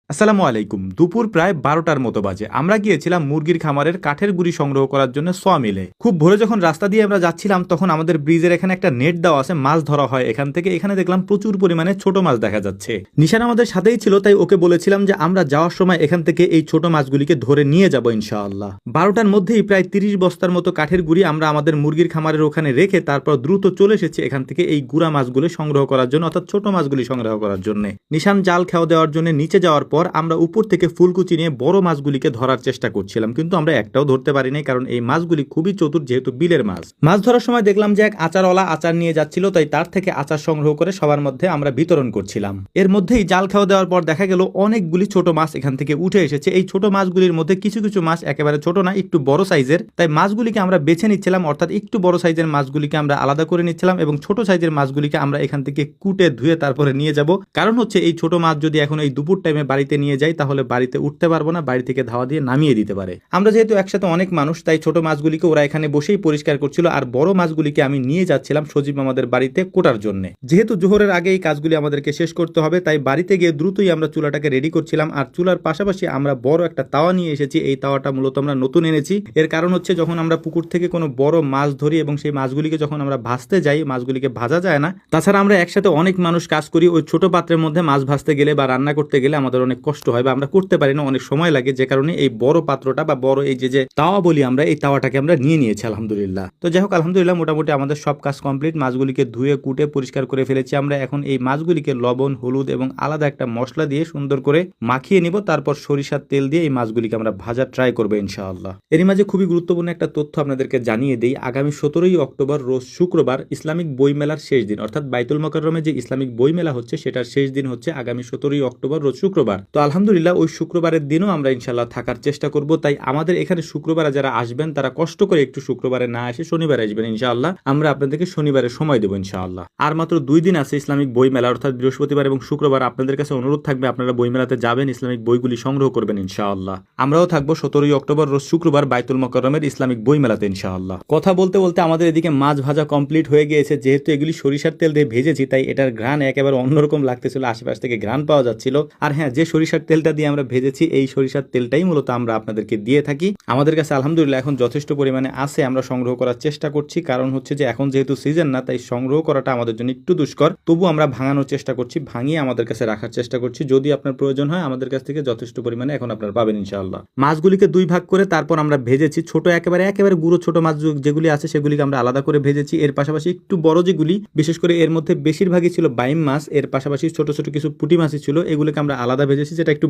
আসসালামু আলাইকুম। দুপুর প্রায় ১২টার মতো বাজে। আমরা গিয়েছিলাম মুরগির খামারের কাঠের গুঁড়ি সংগ্রহ করার জন্য মিলে। খুব ভোরে যখন রাস্তা দিয়ে আমরা যাচ্ছিলাম তখন আমাদের ব্রিজের এখানে একটা নেট দেওয়া আছে, মাছ ধরা হয় এখান থেকে। এখানে দেখলাম প্রচুর পরিমাণে ছোট মাছ দেখা যাচ্ছে। নিশান আমাদের সাথেই ছিল, তাই ওকে বলেছিলাম যে আমরা যাওয়ার সময় এখান থেকে এই ছোট মাছগুলিকে ধরে নিয়ে যাব ইনশাআল্লাহ। ১২টার মধ্যেই প্রায় ৩০ বস্তার মতো কাঠের গুঁড়ি আমরা আমাদের মুরগির খামারের ওখানে রেখে তারপর দ্রুত চলে এসেছি এখান থেকে এই গুঁড়া মাছগুলি সংগ্রহ করার জন্য, অর্থাৎ ছোট মাছগুলি সংগ্রহ করার জন্য। নিশান জাল খেয়া দেওয়ার জন্য নিচে যাওয়ার পর আমরা উপর থেকে ফুলকুচি নিয়ে বড় মাছগুলিকে ধরার চেষ্টা করছিলাম, কিন্তু আমরা একটাও ধরতে পারি নাই, কারণ এই মাছগুলি খুবই চতুর, যেহেতু বিলের মাছ। মাছ ধরার সময় দেখলাম যে এক আচারওয়ালা আচার নিয়ে যাচ্ছিল, তাই তার থেকে আচার সংগ্রহ করে সবার মধ্যে আমরা বিতরণ করছিলাম। এর মধ্যেই জাল খাওয়া দেওয়ার পর দেখা গেল অনেকগুলি ছোট মাছ এখান থেকে উঠে এসেছে। এই ছোট মাছগুলির মধ্যে কিছু কিছু মাছ একেবারে ছোট না, একটু বড় সাইজের, তাই মাছগুলিকে আমরা বেছে নিচ্ছিলাম, অর্থাৎ একটু বড় সাইজের মাছগুলিকে আমরা আলাদা করে নিচ্ছিলাম এবং ছোট সাইজের মাছগুলিকে আমরা এখান থেকে কুটে ধুয়ে তারপরে নিয়ে যাব। কারণ হচ্ছে এই ছোট মাছ যদি এখন এই দুপুর টাইমে বাড়িতে নিয়ে যাই তাহলে বাড়িতে উঠতে পারবো না, বাড়ি থেকে ধাওয়া দিয়ে নামিয়ে দিতে পারে। আমরা যেহেতু একসাথে অনেক মানুষ, তাই ছোট মাছগুলিকে ওরা এখানে বসেই পরিষ্কার করছিল, আর বড় মাছগুলিকে আমি নিয়ে যাচ্ছিলাম সজীব আমাদের বাড়িতে কোটার জন্য। যেহেতু জোহরের আগে এই কাজগুলি আমাদেরকে শেষ করতে হবে, তাই বাড়িতে গিয়ে দ্রুতই আমরা চুলাটাকে রেডি করছিলাম। আর চুলার পাশাপাশি আমরা বড় একটা তাওয়া নিয়ে এসেছি। এই তাওয়াটা মূলত আমরা নতুন এনেছি। এর কারণ হচ্ছে যখন আমরা পুকুর থেকে কোনো বড় মাছ ধরি এবং সেই মাছগুলিকে যখন আমরা ভাজতে যাই, মাছগুলিকে ভাজা যায় না। তাছাড়া আমরা একসাথে অনেক মানুষ কাজ করি, ওই ছোট পাত্রের মধ্যে মাছ ভাজতে গেলে বা রান্না করতে গেলে আমাদের অনেক কষ্ট হয় বা আমরা করতে পারি না, অনেক সময় লাগে। যে কারণে এই বড় পাত্রটা বা বড় এই যে তাওয়া বলি আমরা, এই তাওয়াটাকে আমরা নিয়ে নিয়েছি আলহামদুলিল্লাহ। তো যাই হোক, আলহামদুলিল্লাহ মোটামুটি আমাদের সব কাজ কমপ্লিট। মাছগুলিকে ধুয়ে কুটে পরিষ্কার করে ফেলেছি আমরা। এখন এই মাছগুলিকে লবণ, হলুদ এবং আলাদা একটা মশলা দিয়ে সুন্দর করে মাখিয়ে নিব। তারপর সরিষার তেল দিয়ে এই মাছগুলিকে আমরা ভাজা ট্রাই করবো ইনশাআল্লাহ। এরই মাঝে খুবই গুরুত্বপূর্ণ একটা তথ্য আপনাদেরকে জানিয়ে দেই। আগামী ১৭ই অক্টোবর রোজ শুক্রবার ইসলামিক বই মেলার শেষ দিন, অর্থাৎ বাইতুল মোকাররমে যে ইসলামিক বই মেলা হচ্ছে সেটার শেষ দিন হচ্ছে আগামী ১৭ই অক্টোবর রোজ শুক্রবার। তো আলহামদুলিল্লাহ ওই শুক্রবারের দিনও আমরা ইনশাআল্লাহ থাকার চেষ্টা করব। তাই আমাদের এখানে শুক্রবারে যারা আসবেন তারা কষ্ট করে একটু শুক্রবারে না এসে শনিবারে আসবেন ইনশাআল্লাহ। আমরা আপনাদেরকে শনিবারে সময় দেবো ইনশাআল্লাহ। আর মাত্র 2 দিন আছে ইসলামিক বই মেলা, অর্থাৎ বৃহস্পতিবার এবং শুক্রবার। আপনাদের কাছে অনুরোধ থাকবে আপনারা বই মেলাতে যাবেন, ইসলামিক বইগুলি সংগ্রহ করবেন ইনশাআল্লাহ। আমরাও থাকবো 17ই অক্টোবর রোজ শুক্রবার বাইতুল মোকাররমের ইসলামিক বই মেলাতে ইনশাআল্লাহ। কথা বলতে বলতে আমাদের এদিকে মাছ ভাজা কমপ্লিট হয়ে গিয়েছে। যেহেতু এগুলি সরিষার তেল দিয়ে ভেজেছি, তাই এটার ঘ্রাণ একেবারে অন্যরকম লাগতেছিল, আশেপাশ থেকে ঘ্রাণ পাওয়া যাচ্ছিল। আর হ্যাঁ, যে সরিষার তেলটা দিয়ে আমরা ভেজেছি এই সরিষার তেলটাই মূলত আমরা আপনাদেরকে দিয়ে থাকি। আমাদের কাছে আলহামদুলিল্লাহ এখন যথেষ্ট পরিমাণে আছে, আমরা সংগ্রহ করার চেষ্টা করছি। কারণ হচ্ছে যে এখন যেহেতু সিজন না, তাই সংগ্রহ করাটা আমাদের জন্য একটু দুষ্কর। তবু আমরা ভাঙানোর চেষ্টা করছি, ভাঙিয়ে আমাদের কাছে রাখার চেষ্টা করছি। যদি আপনার প্রয়োজন হয় আমাদের কাছ থেকে যথেষ্ট পরিমাণে এখন আপনারা পাবেন ইনশাআল্লাহ। মাছগুলিকে 2 ভাগ করে তারপর আমরা ভেজেছি। ছোট একেবারে গুঁড়ো ছোট মাছ যেগুলি আছে সেগুলিকে আমরা আলাদা করে ভেজেছি। এর পাশাপাশি একটু বড় যেগুলি, বিশেষ করে এর মধ্যে বেশিরভাগই ছিল বাইম মাছ, এর পাশাপাশি ছোট ছোট কিছু পুঁটি মাছই ছিল, এগুলিকে আমরা আলাদা ভেজেছি, যেটা একটু